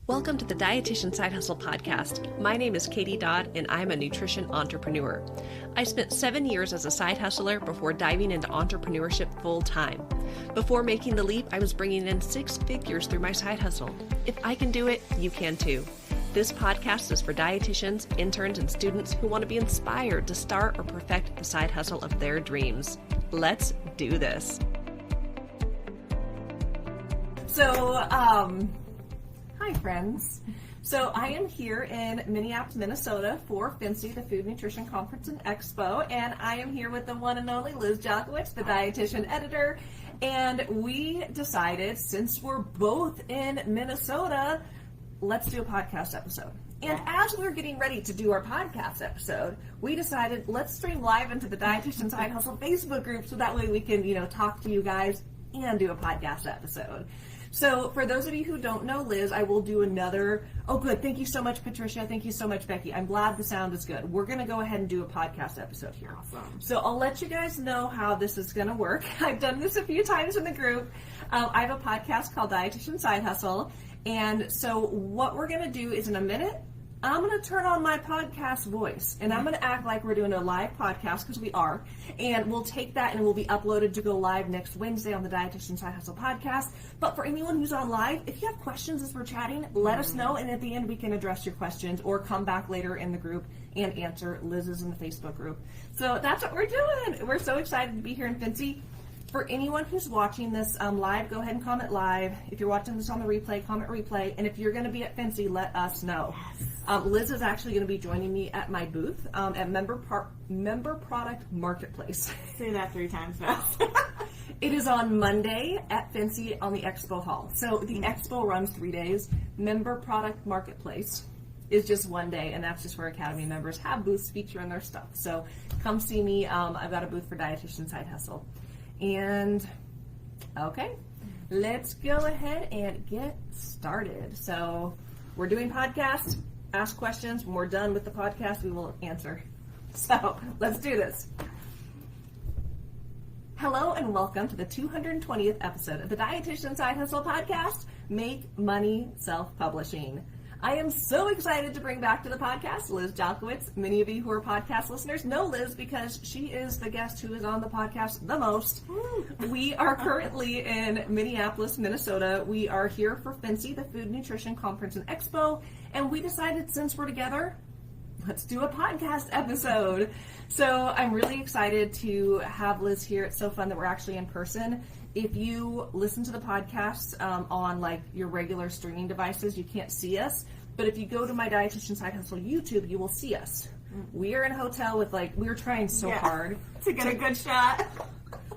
Welcome to the Dietitian Side Hustle podcast. My name is Katie Dodd, and I'm a nutrition entrepreneur. I spent 7 years as a side hustler before diving into entrepreneurship full time. Before making the leap, I was bringing in 6 figures through my side hustle. If I can do it, you can too. This podcast is for dietitians, interns, and students who want to be inspired to start or perfect the side hustle of their dreams. Let's do this. Hi friends. So I am here in Minneapolis, Minnesota for FNCE, the Food Nutrition Conference and Expo, and I am here with the one and only Liz Jalkowicz, the dietitian editor, and we decided, since we're both in Minnesota, let's do a podcast episode. And as we were getting ready to do our podcast episode, we decided let's stream live into the Dietitian Side Hustle Facebook group so that way we can, talk to you guys and do a podcast episode. So for those of you who don't know Liz, I will do another. Oh, good. Thank you so much, Patricia. Thank you so much, Becky. I'm glad the sound is good. We're going to go ahead and do a podcast episode here. Awesome. So I'll let you guys know how this is going to work. I've done this a few times in the group. I have a podcast called Dietitian Side Hustle. And so what we're going to do is in a minute, I'm going to turn on my podcast voice, and I'm going to act like we're doing a live podcast, because we are, and we'll take that and it will be uploaded to go live next Wednesday on the Dietitian Side Hustle podcast. But for anyone who's on live, if you have questions as we're chatting, let us know, and at the end we can address your questions or come back later in the group and answer. Liz is in the Facebook group. So that's what we're doing. We're so excited to be here in FNCE. For anyone who's watching this live, go ahead and comment live. If you're watching this on the replay, comment replay. And if you're going to be at FNCE, let us know. Yes. Liz is actually going to be joining me at my booth at Member Product Marketplace. Say that 3 times fast. It is on Monday at FNCE on the Expo Hall. So the Expo runs 3 days. Member Product Marketplace is just 1 day, and that's just where Academy members have booths featuring their stuff. So come see me. I've got a booth for Dietitian Side Hustle. And okay, let's go ahead and get started. So we're doing podcasts. Ask questions. When we're done with the podcast, we will answer. So let's do this. Hello and welcome to the 220th episode of the Dietitian Side Hustle podcast, Make Money Self-Publishing. I am so excited to bring back to the podcast Liz Jalkowicz. Many of you who are podcast listeners know Liz because she is the guest who is on the podcast the most. We are currently in Minneapolis, Minnesota. We are here for FNCE, the Food Nutrition Conference and Expo, and we decided since we're together, let's do a podcast episode. So I'm really excited to have Liz here. It's so fun that we're actually in person. If you listen to the podcast on like your regular streaming devices, you can't see us. But if you go to my Dietitian Side Hustle YouTube, you will see us. We are in a hotel with we were trying so hard to get a good shot.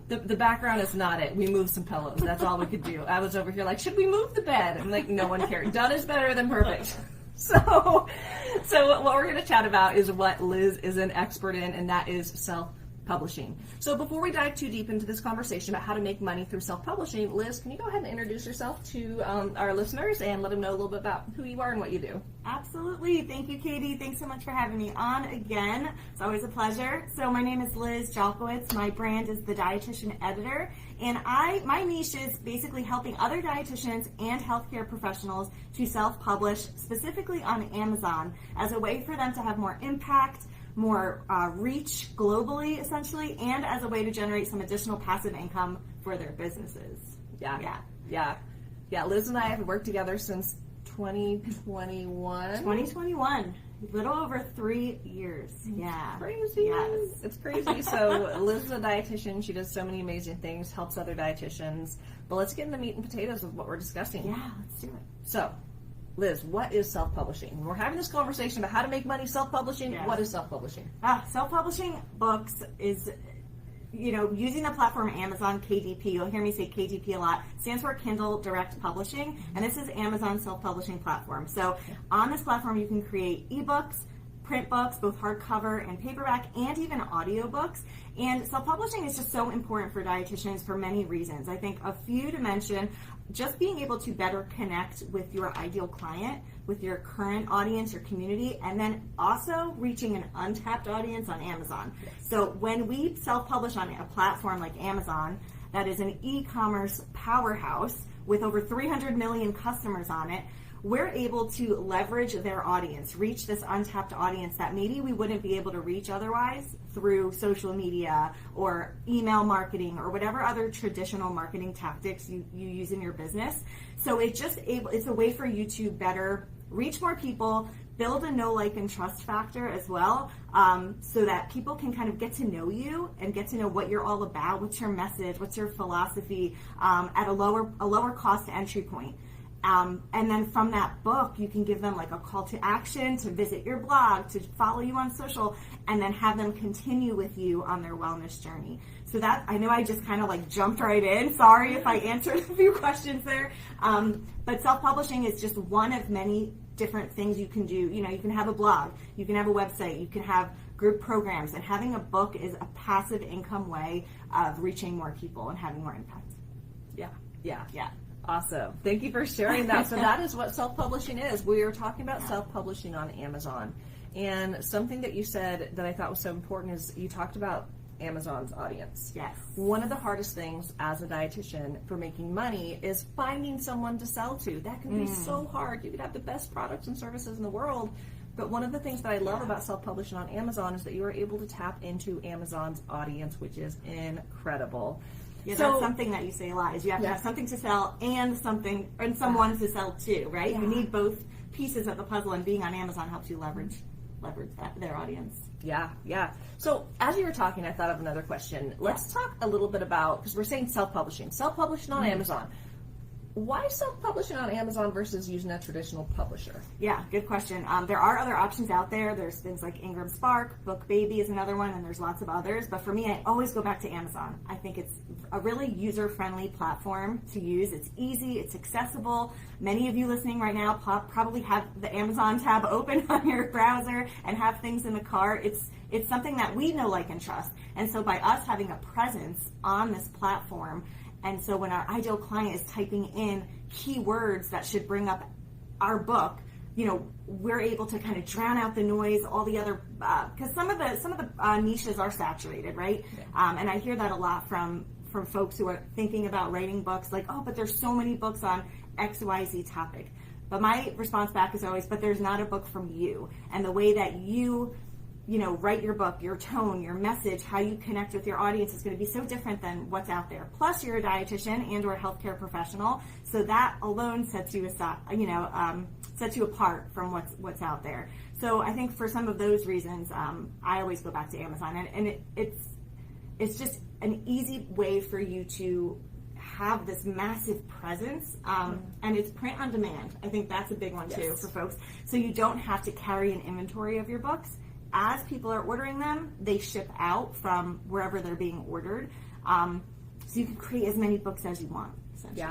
The background is not it. We moved some pillows. That's all we could do. I was over here like, should we move the bed? I'm like, no one cared. Done is better than perfect. So what we're going to chat about is what Liz is an expert in, and that is self-publishing. So before we dive too deep into this conversation about how to make money through self-publishing, Liz, can you go ahead and introduce yourself to our listeners and let them know a little bit about who you are and what you do? Absolutely. Thank you, Katie. Thanks so much for having me on again. It's always a pleasure. So my name is Liz Jalkowicz. My brand is the Dietitian Editor, and my niche is basically helping other dietitians and healthcare professionals to self-publish, specifically on Amazon, as a way for them to have more impact, more reach globally, essentially, and as a way to generate some additional passive income for their businesses. Yeah. Liz and I have worked together since 2021. 2021. A little over 3 years. Yeah. Crazy. Yes. It's crazy. So Liz is a dietitian. She does so many amazing things, helps other dietitians. But let's get into meat and potatoes of what we're discussing. Yeah, let's do it. So, Liz, what is self-publishing? When we're having this conversation about how to make money self-publishing, What is self-publishing? Self-publishing books is, using the platform Amazon KDP. You'll hear me say KDP a lot. Stands for Kindle Direct Publishing, and this is Amazon's self-publishing platform. So on this platform, you can create ebooks, print books, both hardcover and paperback, and even audiobooks. And self-publishing is just so important for dietitians for many reasons. I think a few to mention: just being able to better connect with your ideal client, with your current audience, your community, and then also reaching an untapped audience on Amazon. Yes. So when we self-publish on a platform like Amazon, that is an e-commerce powerhouse with over 300 million customers on it, we're able to leverage their audience, reach this untapped audience that maybe we wouldn't be able to reach otherwise through social media or email marketing or whatever other traditional marketing tactics you use in your business. So it's a way for you to better reach more people, build a know, like, and trust factor as well, so that people can kind of get to know you and get to know what you're all about, what's your message, what's your philosophy, at a lower cost entry point. And then from that book, you can give them like a call to action to visit your blog, to follow you on social, and then have them continue with you on their wellness journey. So that, I know I just kind of like jumped right in. Sorry if I answered a few questions there. But self-publishing is just one of many different things you can do. You know, you can have a blog, you can have a website, you can have group programs, and having a book is a passive income way of reaching more people and having more impact. Yeah. Awesome. Thank you for sharing that. So that is what self-publishing is. We are talking about self-publishing on Amazon. And something that you said that I thought was so important is you talked about Amazon's audience. Yes. One of the hardest things as a dietitian for making money is finding someone to sell to. That can be so hard. You could have the best products and services in the world, but one of the things that I love about self-publishing on Amazon is that you are able to tap into Amazon's audience, which is incredible. Yeah, so, that's something that you say a lot, is you have to have something to sell and someone to sell to, right? Yeah. You need both pieces of the puzzle, and being on Amazon helps you leverage their audience. Yeah. So as you were talking, I thought of another question. Let's talk a little bit about, because we're saying self-publishing on Amazon. Why self-publishing on Amazon versus using a traditional publisher? Yeah, good question. There are other options out there. There's things like Ingram Spark, BookBaby is another one, and there's lots of others. But for me, I always go back to Amazon. I think it's a really user-friendly platform to use. It's easy, it's accessible. Many of you listening right now probably have the Amazon tab open on your browser and have things in the cart. It's something that we know, like, and trust. And so by us having a presence on this platform, and so when our ideal client is typing in keywords that should bring up our book, you know, we're able to kind of drown out the noise, all the other, because some of the niches are saturated, right? Yeah. And I hear that a lot from folks who are thinking about writing books, like, oh, but there's so many books on XYZ topic. But my response back is always, but there's not a book from you. And the way that you write your book, your tone, your message, how you connect with your audience is going to be so different than what's out there. Plus, you're a dietitian and or a healthcare professional, so that alone sets you aside, sets you apart from what's out there. So I think for some of those reasons, I always go back to Amazon, and it's just an easy way for you to have this massive presence, and it's print on demand. I think that's a big one too for folks. So you don't have to carry an inventory of your books. As people are ordering them, they ship out from wherever they're being ordered. So you can create as many books as you want, essentially.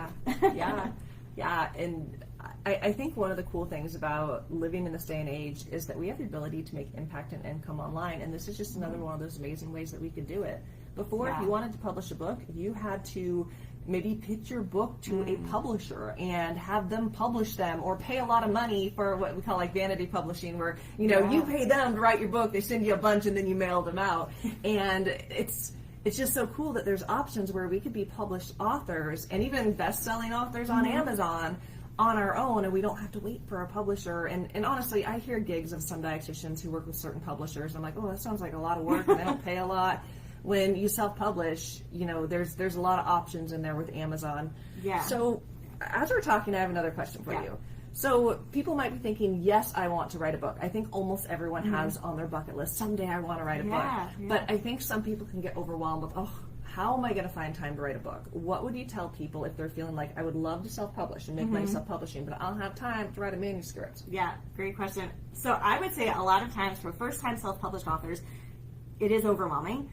Yeah. And I think one of the cool things about living in this day and age is that we have the ability to make impact and income online. And this is just another one of those amazing ways that we could do it. Before, if you wanted to publish a book, you had to maybe pitch your book to a publisher and have them publish them, or pay a lot of money for what we call like vanity publishing, where you pay them to write your book, they send you a bunch, and then you mail them out. And it's just so cool that there's options where we could be published authors and even best-selling authors on Amazon on our own, and we don't have to wait for a publisher. And honestly, I hear gigs of some dietitians who work with certain publishers. I'm like, oh, that sounds like a lot of work, and they don't pay a lot. When you self-publish, there's a lot of options in there with Amazon. Yeah. So as we're talking, I have another question for you. So people might be thinking, yes, I want to write a book. I think almost everyone has on their bucket list, someday I want to write a book. Yeah. But I think some people can get overwhelmed with, how am I going to find time to write a book? What would you tell people if they're feeling like, I would love to self-publish and make money self-publishing, but I don't have time to write a manuscript? Yeah, great question. So I would say a lot of times for first-time self-published authors, it is overwhelming.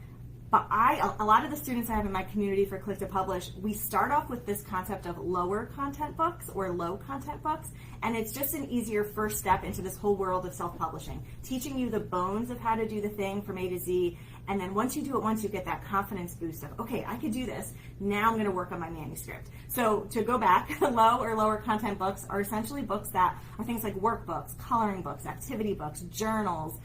But a lot of the students I have in my community for Click to Publish, we start off with this concept of lower content books or low content books, and it's just an easier first step into this whole world of self-publishing, teaching you the bones of how to do the thing from A to Z, and then once you do it once, you get that confidence boost of, okay, I could do this, now I'm going to work on my manuscript. So to go back, low or lower content books are essentially books that are things like workbooks, coloring books, activity books, journals,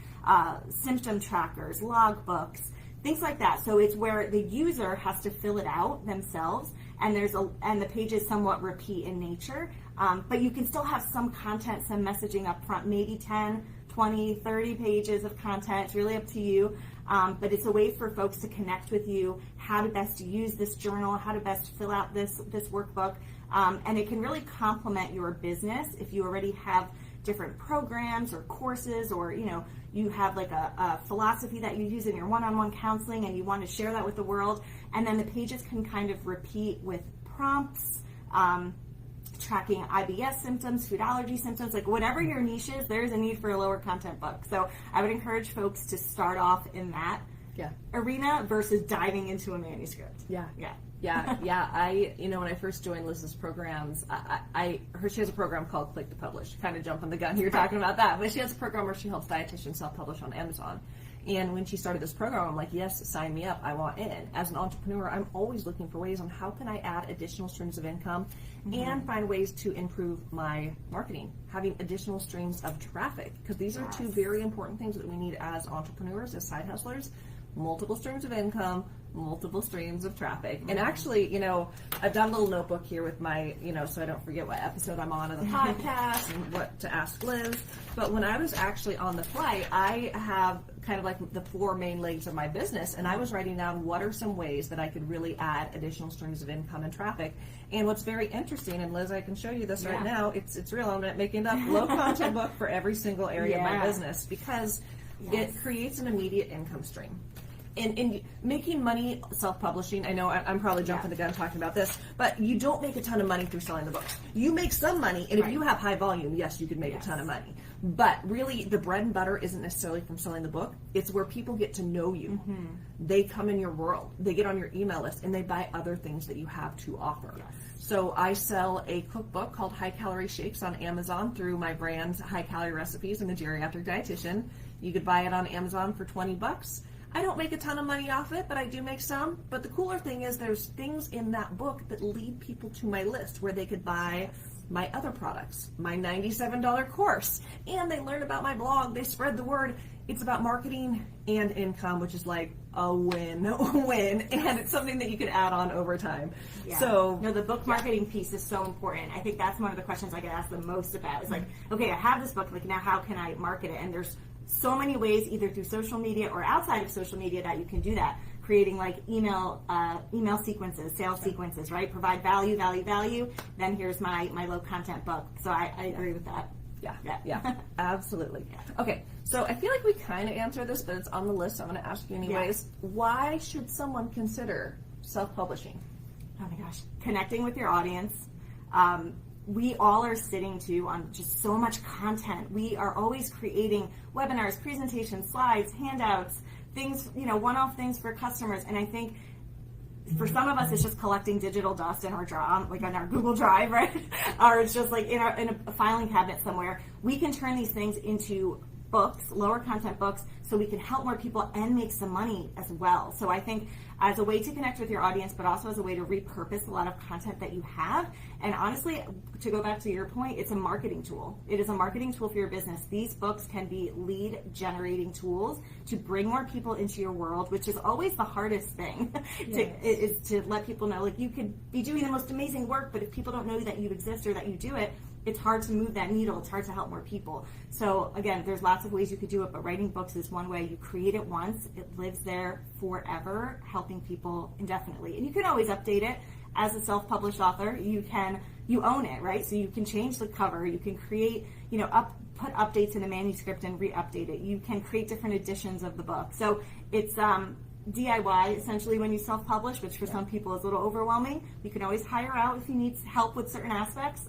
symptom trackers, log books, things like that. So it's where the user has to fill it out themselves, and the pages somewhat repeat in nature. But you can still have some content, some messaging up front, maybe 10, 20, 30 pages of content. It's really up to you. But it's a way for folks to connect with you, how to best use this journal, how to best fill out this workbook. And it can really complement your business if you already have different programs or courses, or you have like a philosophy that you use in your one-on-one counseling and you want to share that with the world. And then the pages can kind of repeat with prompts, tracking IBS symptoms, food allergy symptoms, like whatever your niche is, there's a need for a lower content book. So I would encourage folks to start off in that arena versus diving into a manuscript. Yeah. When I first joined Liz's programs, I heard she has a program called Click to Publish. Kind of jumping the gun here talking about that, but she has a program where she helps dietitians self-publish on Amazon. And when she started this program, I'm like, yes, sign me up. I want in. As an entrepreneur, I'm always looking for ways on how can I add additional streams of income and find ways to improve my marketing, having additional streams of traffic, because these are two very important things that we need as entrepreneurs, as side hustlers. Multiple streams of income, multiple streams of traffic. And actually, I've done a little notebook here with my, so I don't forget what episode I'm on of the podcast and what to ask Liz. But when I was actually on the flight, I have kind of like the 4 main legs of my business, and I was writing down what are some ways that I could really add additional streams of income and traffic. And what's very interesting, and Liz, I can show you this right now, it's real, I'm not making it up, low content book for every single area of my business, because it creates an immediate income stream. In making money self-publishing, I know I'm probably jumping the gun talking about this, but you don't make a ton of money through selling the books. You make some money, and if you have high volume, yes, you could make a ton of money. But really, the bread and butter isn't necessarily from selling the book. It's where people get to know you. They come in your world. They get on your email list, and they buy other things that you have to offer. So I sell a cookbook called High Calorie Shakes on Amazon through my brand High Calorie Recipes and the Geriatric Dietitian. You could buy it on Amazon for $20. I don't make a ton of money off it, but I do make some. But the cooler thing is there's things in that book that lead people to my list where they could buy my other products, my $97 course, and they learn about my blog, they spread the word. It's about marketing and income, which is like a win-win, and it's something that you can add on over time. So the book marketing piece is so important. I think that's one of the questions I get asked the most about. Is like, okay, I have this book, like now how can I market it? And there's so many ways, either through social media or outside of social media, that you can do that. Creating like email sequences, sales sequences, right? Provide value. Then here's my low content book. So I agree with that. Yeah, absolutely. Okay, so I feel like we kind of answered this, but it's on the list, so I'm going to ask you anyways. Why should someone consider self-publishing? Oh my gosh, connecting with your audience. We all are sitting on just so much content. We are always creating webinars, presentations, slides, handouts, things, one-off things for customers. And I think for some of us, it's just collecting digital dust in our like on our Google Drive, right? Or it's just like in a filing cabinet somewhere. We can turn these things into books, lower content books, so we can help more people and make some money as well. So I think as a way to connect with your audience, but also as a way to repurpose a lot of content that you have. And honestly, to go back to your point, it's a marketing tool. It is a marketing tool for your business. These books can be lead generating tools to bring more people into your world, which is always the hardest thing is to let people know, like, you could be doing the most amazing work, but if people don't know that you exist or that you do it, it's hard to move that needle. It's hard to help more people. So again, there's lots of ways you could do it, but writing books is one way. You create it once, it lives there forever, helping people indefinitely. And you can always update it. As a self-published author, you own it, right? So you can change the cover, you can create, put updates in the manuscript and re-update it. You can create different editions of the book. So it's DIY essentially when you self-publish, which for some people is a little overwhelming. You can always hire out if you need help with certain aspects.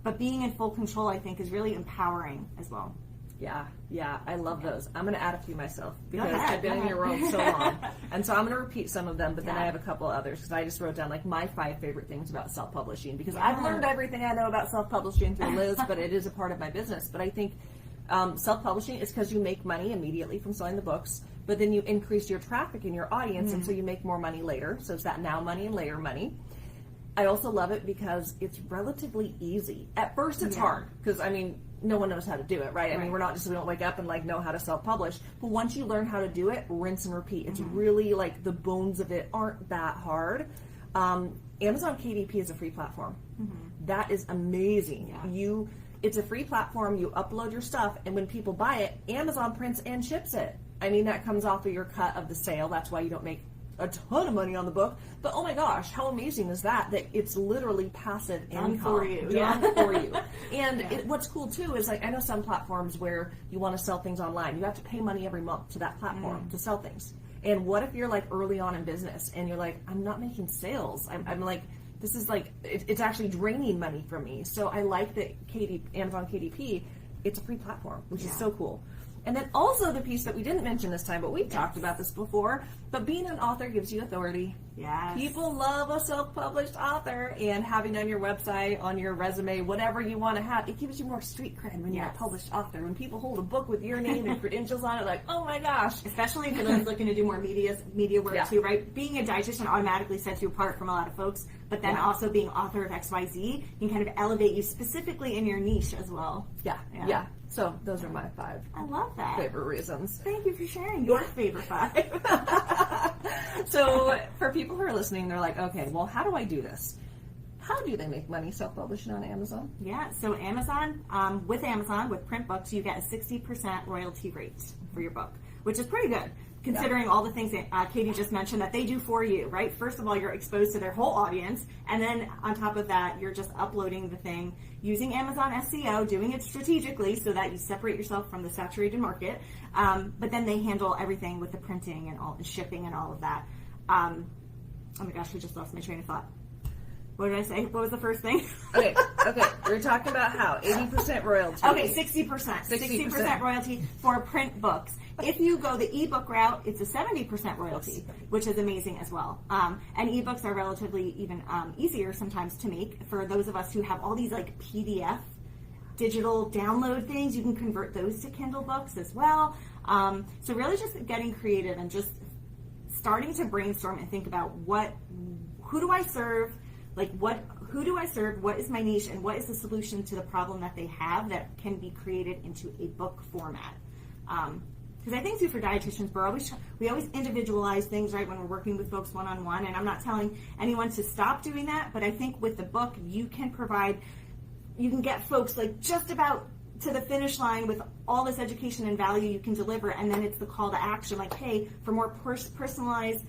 But being in full control, I think, is really empowering as well. Yeah, I love those. I'm going to add a few myself because I've been in your world so long. And so I'm going to repeat some of them, but then I have a couple others because I just wrote down like my 5 favorite things about self-publishing because I've learned everything I know about self-publishing through Liz, but it is a part of my business. But I think self-publishing is because you make money immediately from selling the books, but then you increase your traffic in your audience, and so you make more money later. So it's that now money and later money. I also love it because it's relatively easy. At first it's hard because, no one knows how to do it, right? We don't wake up and know how to self-publish. But once you learn how to do it, rinse and repeat. It's really like the bones of it aren't that hard. Amazon KDP is a free platform. That is amazing. Yeah. It's a free platform. You upload your stuff, and when people buy it, Amazon prints and ships it. I mean, that comes off of your cut of the sale. That's why you don't make a ton of money on the book. But oh my gosh, how amazing is that? That it's literally passive income for you. done for you. And what's cool too is, like, I know some platforms where you want to sell things online. You have to pay money every month to that platform to sell things. And what if you're like early on in business and you're like, I'm not making sales. I'm like, this is like, it's actually draining money from me. So I like that Amazon KDP, it's a free platform, which is so cool. And then also the piece that we didn't mention this time, but we've talked about this before, but being an author gives you authority. Yes. People love a self-published author, and having on your website, on your resume, whatever you want to have, it gives you more street cred when you're a published author. When people hold a book with your name and credentials on it, like, oh my gosh. Especially for those looking to do more media work too, right? Being a dietitian automatically sets you apart from a lot of folks, but then also being author of XYZ can kind of elevate you specifically in your niche as well. Yeah. So those are my 5 I love that. favorite reasons. Thank you for sharing your favorite 5. So for people who are listening, they're like, okay, well, how do I do this? How do they make money self-publishing on Amazon? Yeah, so Amazon, with print books, you get a 60% royalty rate for your book, which is pretty good, considering all the things that Katie just mentioned that they do for you, right? First of all, you're exposed to their whole audience, and then on top of that, you're just uploading the thing using Amazon SEO, doing it strategically so that you separate yourself from the saturated market, but then they handle everything with the printing and all the shipping and all of that. Oh my gosh, I just lost my train of thought. What did I say? What was the first thing? Okay. We're talking about how 80% royalty. Okay, 60% royalty for print books. If you go the ebook route, it's a 70% royalty, which is amazing as well. And ebooks are relatively even easier sometimes to make for those of us who have all these like PDF digital download things. You can convert those to Kindle books as well. So really just getting creative and just starting to brainstorm and think about who do I serve? Who do I serve? What is my niche, and what is the solution to the problem that they have that can be created into a book format? Because I think too for dietitians, we always individualize things, right, when we're working with folks one-on-one, and I'm not telling anyone to stop doing that, but I think with the book, you can get folks like just about to the finish line with all this education and value you can deliver, and then it's the call to action, like, hey, for more personalized,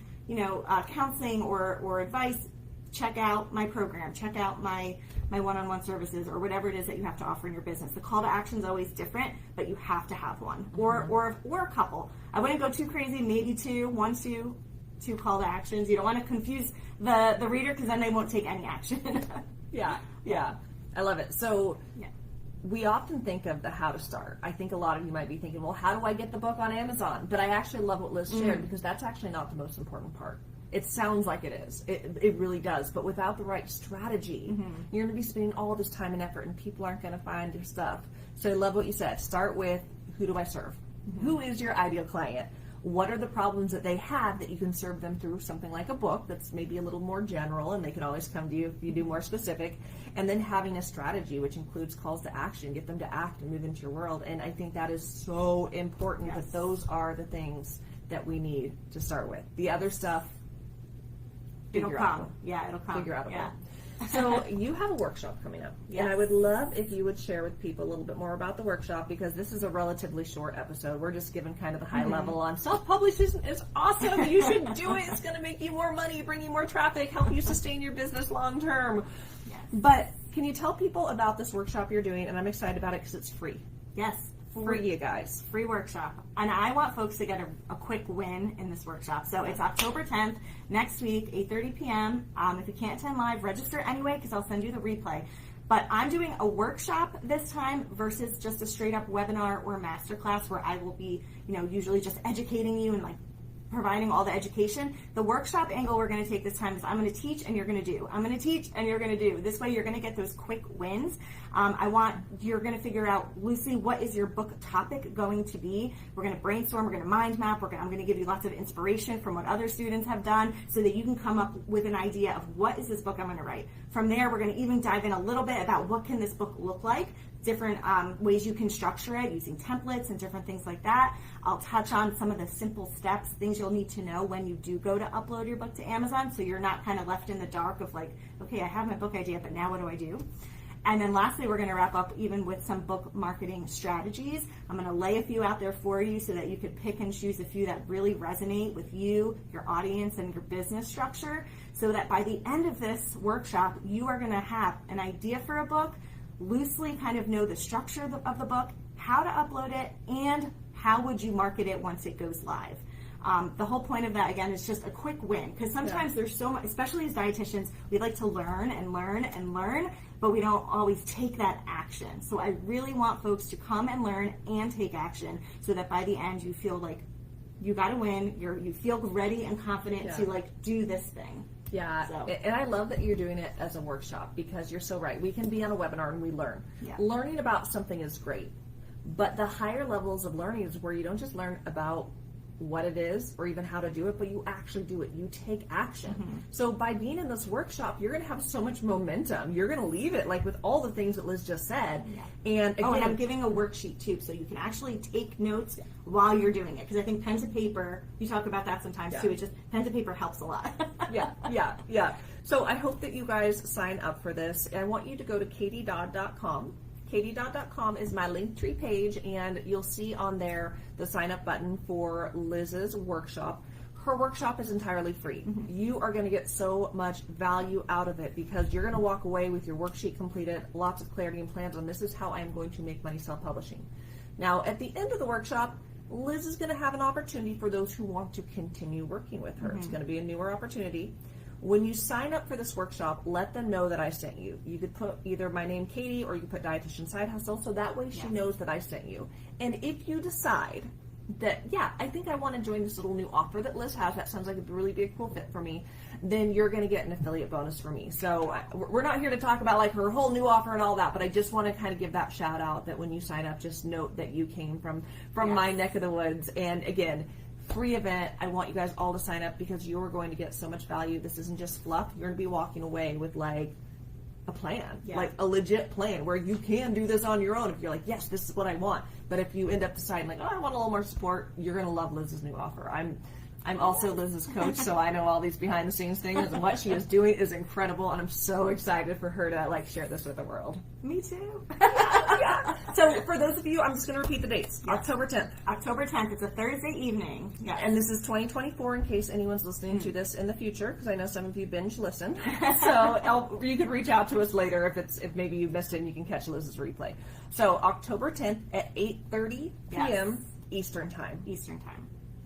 counseling or advice, check out my program, check out my one-on-one services, or whatever it is that you have to offer in your business. The call to action is always different, but you have to have one, or a couple. I wouldn't go too crazy, maybe two call to actions. You don't want to confuse the reader, because then they won't take any action. Yeah. I love it. So we often think of the how to start. I think a lot of you might be thinking, well, how do I get the book on Amazon? But I actually love what Liz shared, because that's actually not the most important part. It sounds like it is. It really does. But without the right strategy, you're going to be spending all this time and effort, and people aren't going to find your stuff. So I love what you said. Start with, who do I serve? Who is your ideal client? What are the problems that they have that you can serve them through something like a book that's maybe a little more general, and they can always come to you if you do more specific. And then having a strategy, which includes calls to action, get them to act and move into your world. And I think that is so important, that those are the things that we need to start with. The other stuff, it'll come. It'll come. Figure out a way. So you have a workshop coming up, and I would love if you would share with people a little bit more about the workshop, because this is a relatively short episode. We're just giving kind of the high level on self-publishing is awesome. You should do it. It's going to make you more money, bring you more traffic, help you sustain your business long term. But can you tell people about this workshop you're doing? And I'm excited about it because it's free. Yes. Free, you guys. Free workshop. And I want folks to get a quick win in this workshop. So it's October 10th, next week, 8:30 p.m. If you can't attend live, register anyway, because I'll send you the replay. But I'm doing a workshop this time versus just a straight up webinar or masterclass where I will be, usually just educating you and like providing all the education. The workshop angle we're going to take this time is I'm going to teach and you're going to do. I'm going to teach and you're going to do. This way you're going to get those quick wins. You're going to figure out loosely what is your book topic going to be. We're going to brainstorm, we're going to mind map, I'm going to give you lots of inspiration from what other students have done so that you can come up with an idea of what is this book I'm going to write. From there, we're going to even dive in a little bit about what can this book look like different ways you can structure it using templates and different things like that. I'll touch on some of the simple steps, things you'll need to know when you do go to upload your book to Amazon, so you're not kind of left in the dark of like, okay, I have my book idea, but now what do I do? And then lastly, we're going to wrap up even with some book marketing strategies. I'm going to lay a few out there for you so that you could pick and choose a few that really resonate with you, your audience, and your business structure, so that by the end of this workshop, you are going to have an idea for a book, loosely kind of know the structure of the book, how to upload it, and how would you market it once it goes live. The whole point of that, again, is just a quick win, because sometimes there's so much, especially as dietitians, we like to learn and learn and learn, but we don't always take that action. So I really want folks to come and learn and take action, so that by the end you feel like you got to win, you feel ready and confident to like do this thing. Yeah, So. And I love that you're doing it as a workshop, because you're so right. We can be on a webinar and we learn. Yeah. Learning about something is great, but the higher levels of learning is where you don't just learn about what it is or even how to do it, but you actually do it. You take action. So by being in this workshop, you're going to have so much momentum. You're going to leave it like with all the things that Liz just said. And again, and I'm giving a worksheet too, so you can actually take notes while you're doing it. Because I think pen to paper, you talk about that sometimes too. It's just pen to paper helps a lot. yeah. So I hope that you guys sign up for this. I want you to go to katiedodd.com. katiedodd.com is my Linktree page, and you'll see on there the sign up button for Liz's workshop. Her workshop is entirely free. You are going to get so much value out of it, because you're going to walk away with your worksheet completed, lots of clarity and plans on this is how I'm going to make money self-publishing. Now, at the end of the workshop, Liz is going to have an opportunity for those who want to continue working with her. It's going to be a newer opportunity. When you sign up for this workshop, let them know that I sent you. You could put either my name, Katie, or you could put Dietitian Side Hustle, so that way she knows that I sent you. And if you decide that, I think I want to join this little new offer that Liz has, that sounds like it'd really be a cool fit for me, then you're going to get an affiliate bonus for me. So we're not here to talk about like her whole new offer and all that, but I just want to kind of give that shout out that when you sign up, just note that you came from my neck of the woods. And again, free event. I want you guys all to sign up, because you're going to get so much value. This isn't just fluff. You're going to be walking away with like a plan, like a legit plan where you can do this on your own if you're like, yes, this is what I want. But if you end up deciding like, oh, I want a little more support, you're going to love Liz's new offer. I'm also Liz's coach, so I know all these behind the scenes things, and what she is doing is incredible, and I'm so excited for her to like share this with the world. Me too. So for those of you, I'm just going to repeat the dates. October 10th. October 10th. It's a Thursday evening. Yes. And this is 2024 in case anyone's listening to this in the future, because I know some of you binge listen. So you could reach out to us later if maybe you missed it and you can catch Liz's replay. So October 10th at 8:30 p.m. Eastern Time.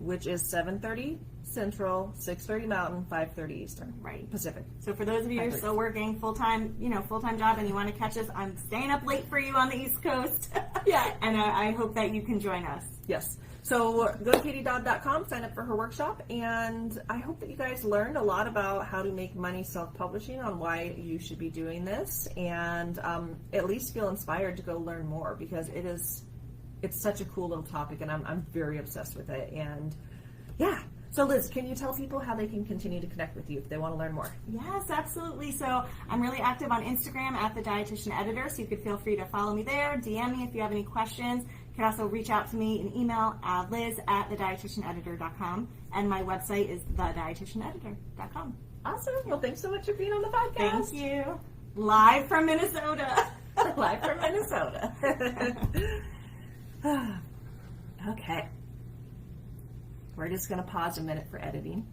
Which is 7:30 Central, 6:30 Mountain, 5:30 Eastern. Right. Pacific. So for those of you who are still working full-time job, and you want to catch us, I'm staying up late for you on the East Coast. And I hope that you can join us. Yes. So go to katiedodd.com, sign up for her workshop, and I hope that you guys learned a lot about how to make money self-publishing, on why you should be doing this, and at least feel inspired to go learn more, because it's such a cool little topic, and I'm very obsessed with it. And so Liz, can you tell people how they can continue to connect with you if they want to learn more? Yes, absolutely. So I'm really active on Instagram at The Dietitian Editor, so you could feel free to follow me there, DM me if you have any questions. You can also reach out to me in email at liz@thedietitianeditor.com, and my website is thedietitianeditor.com. Awesome. Well, thanks so much for being on the podcast. Thank you. Live from Minnesota. Live from Minnesota. Okay. We're just going to pause a minute for editing.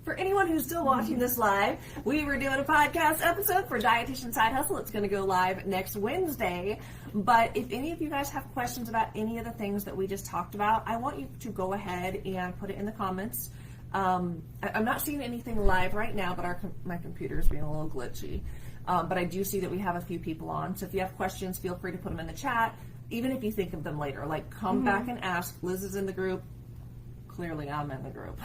For anyone who's still watching this live, we were doing a podcast episode for Dietitian Side Hustle. It's going to go live next Wednesday. But if any of you guys have questions about any of the things that we just talked about, I want you to go ahead and put it in the comments. I'm not seeing anything live right now, but my computer is being a little glitchy. But I do see that we have a few people on. So if you have questions, feel free to put them in the chat. Even if you think of them later, like come back and ask. Liz is in the group. Clearly I'm in the group.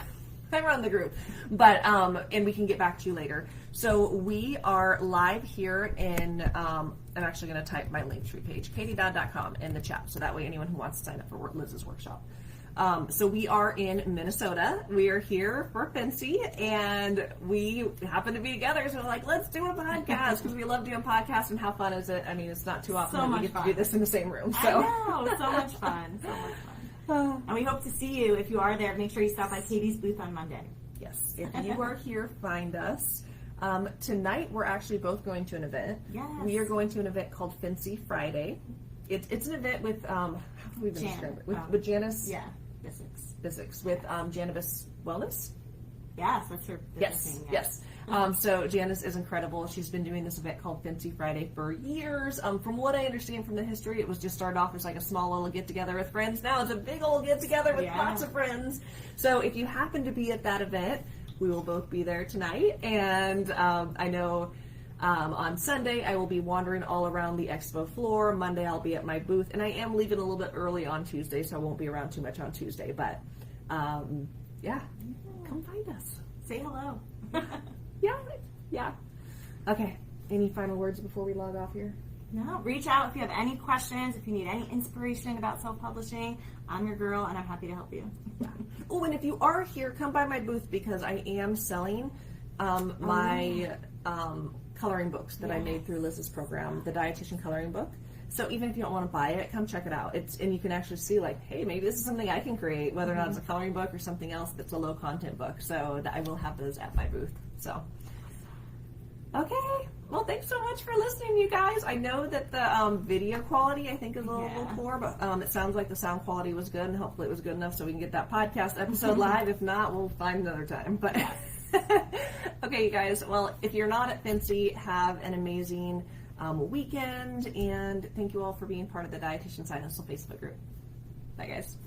I run the group. But, and we can get back to you later. So we are live here in, I'm actually going to type my Linktree page, katiedodd.com, in the chat. So that way anyone who wants to sign up for Liz's workshop. So we are in Minnesota. We are here for Fancy, and we happen to be together. So we're like, let's do a podcast because we love doing podcasts. And how fun is it? I mean, it's not too often that we get to do this in the same room. So. I know, so much fun, so much fun. And we hope to see you. If you are there, make sure you stop by Katie's booth on Monday. Yes, if you are here, find us. Tonight, we're actually both going to an event. Yes. We are going to an event called Fancy Friday. It's an event with, how do we even describe it? With Janice. Yeah. Physics with Janice Wellness. Yes, that's her business name. Yes. So Janice is incredible. She's been doing this event called Fancy Friday for years. From what I understand from the history, it was just started off as like a small little get together with friends. Now it's a big old get together with lots of friends. So if you happen to be at that event, we will both be there tonight. And I know on Sunday I will be wandering all around the expo floor. Monday I'll be at my booth, and I am leaving a little bit early on Tuesday, so I won't be around too much on Tuesday. But yeah, come find us. Say hello. Yeah. Okay. Any final words before we log off here? No. Reach out if you have any questions, if you need any inspiration about self-publishing. I'm your girl, and I'm happy to help you. Oh, and if you are here, come by my booth because I am selling my coloring books that I made through Liz's program, the dietitian coloring book. So even if you don't want to buy it, come check it out. And you can actually see like, hey, maybe this is something I can create, whether or not it's a coloring book or something else that's a low content book. So I will have those at my booth. So, okay. Well, thanks so much for listening, you guys. I know that the video quality, I think, is a little poor, but it sounds like the sound quality was good, and hopefully it was good enough so we can get that podcast episode live. If not, we'll find another time. But okay, you guys. Well, if you're not at Fancy, have an amazing weekend, and thank you all for being part of the Dietitian Side Hustle Facebook group. Bye, guys.